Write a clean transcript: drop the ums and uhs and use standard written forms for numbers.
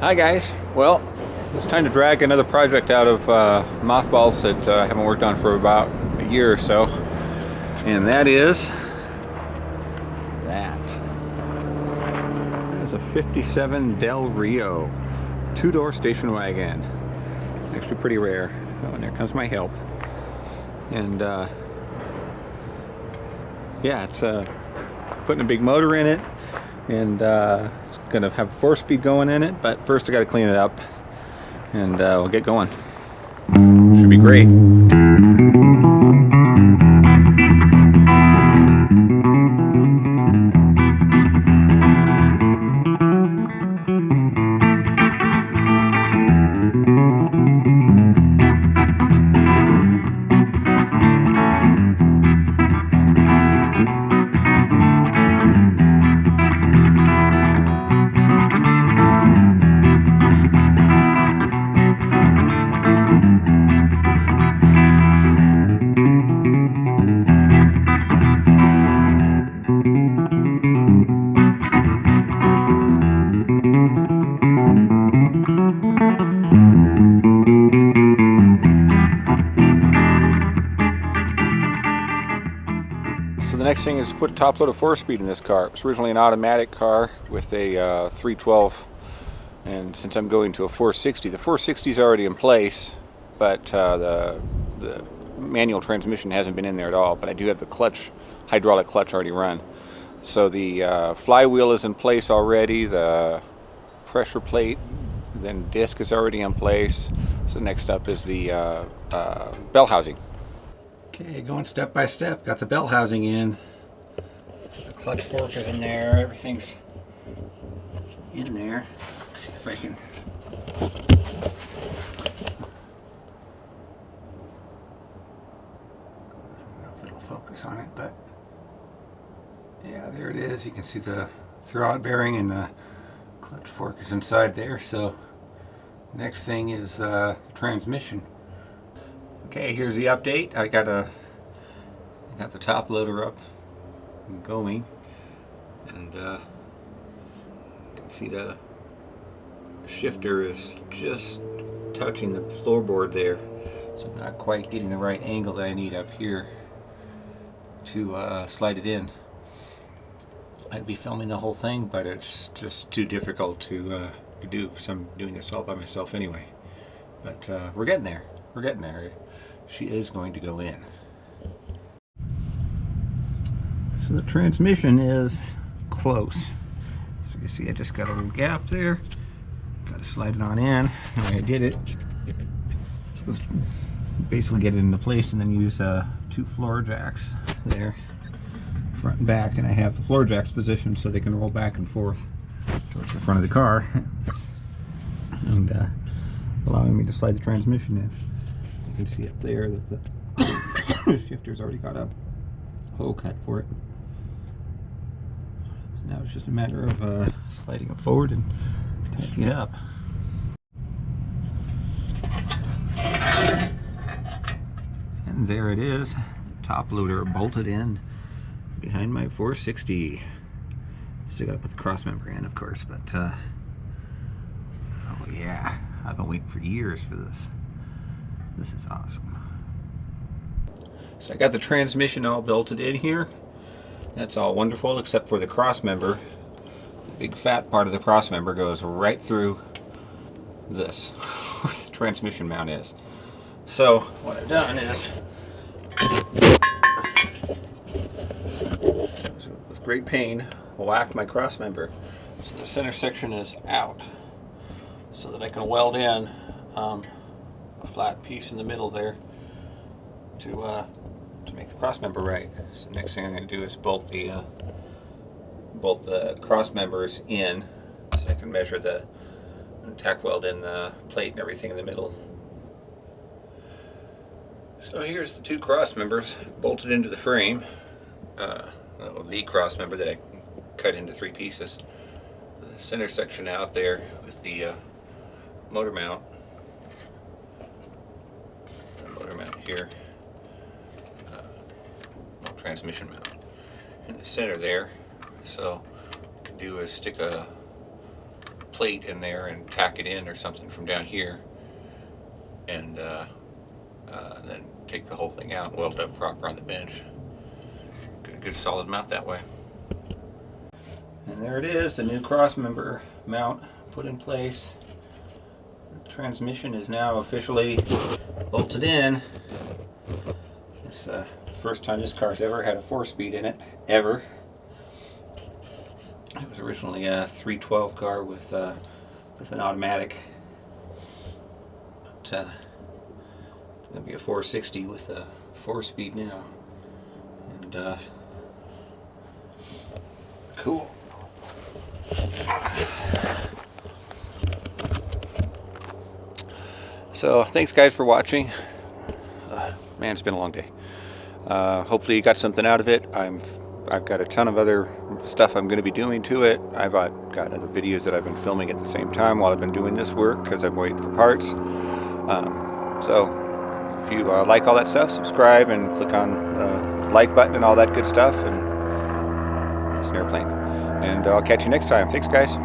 Hi guys. Well, it's time to drag another project out of mothballs that I haven't worked on for about a year or so, and that is that. That is a '57 Del Rio two-door station wagon. Actually pretty rare. Oh, and there comes my help. And yeah, it's putting a big motor in it, and it's going to have 4-speed going in it, but first I got to clean it up, and we'll get going. Should be great. So the next thing is to put a top load of 4-speed in this car. It was originally an automatic car with a 312, and since I'm going to a 460, the 460 is already in place, but the manual transmission hasn't been in there at all. But I do have the clutch, hydraulic clutch already run. So the flywheel is in place already, the pressure plate, then disc is already in place. So next up is the bell housing. Okay, going step by step. Got the bell housing in. The clutch fork is in there. Everything's in there. Let's see if I can. I don't know if it'll focus on it, but yeah, there it is. You can see the throwout bearing and the clutch fork is inside there. So next thing is the transmission. Okay, here's the update. I got the top loader up and going, and you can see the shifter is just touching the floorboard there, so I'm not quite getting the right angle that I need up here to slide it in. I'd be filming the whole thing, but it's just too difficult to do because I'm doing this all by myself anyway. But we're getting there. We're getting there. She is going to go in. So the transmission is close. So you see I just got a little gap there. Got to slide it on in. The way I did it, just basically get it into place and then use 2 floor jacks there, front and back, and I have the floor jacks positioned so they can roll back and forth towards the front of the car, and allowing me to slide the transmission in. You can see up there that the shifter's already got a hole cut for it. So now it's just a matter of sliding it forward and tightening it up. And there it is, top loader bolted in behind my 460. Still got to put the crossmember in, of course, but oh yeah, I've been waiting for years for this. This is awesome. So I got the transmission all bolted in here. That's all wonderful, except for the crossmember. The big fat part of the crossmember goes right through this, where the transmission mount is. So what I've done is, with great pain, whacked my crossmember so the center section is out, so that I can weld in a flat piece in the middle there to make the crossmember right. So next thing I'm going to do is bolt the cross members in, so I can measure the tack weld in the plate and everything in the middle. So here's the 2 cross members bolted into the frame. The cross member that I cut into 3 pieces. The center section out there with the motor mount. The motor mount here. Transmission mount in the center there. So what I can do is stick a plate in there and tack it in or something from down here, and then take the whole thing out and weld it up proper on the bench. Good solid mount that way. And there it is, the new Crossmember mount put in place. The transmission is now officially bolted in. It's the first time this car's ever had a 4-speed in it, ever. It was originally a 312 car with an automatic. But, it's going to be a 460 with a 4-speed now. And cool. So thanks guys for watching. Man, it's been a long day. Hopefully you got something out of it. I've got a ton of other stuff I'm going to be doing to it. I've got other videos that I've been filming at the same time while I've been doing this work because I'm waiting for parts. So if you like all that stuff, subscribe and click on the like button and all that good stuff. And it's an airplane. And I'll catch you next time. Thanks guys.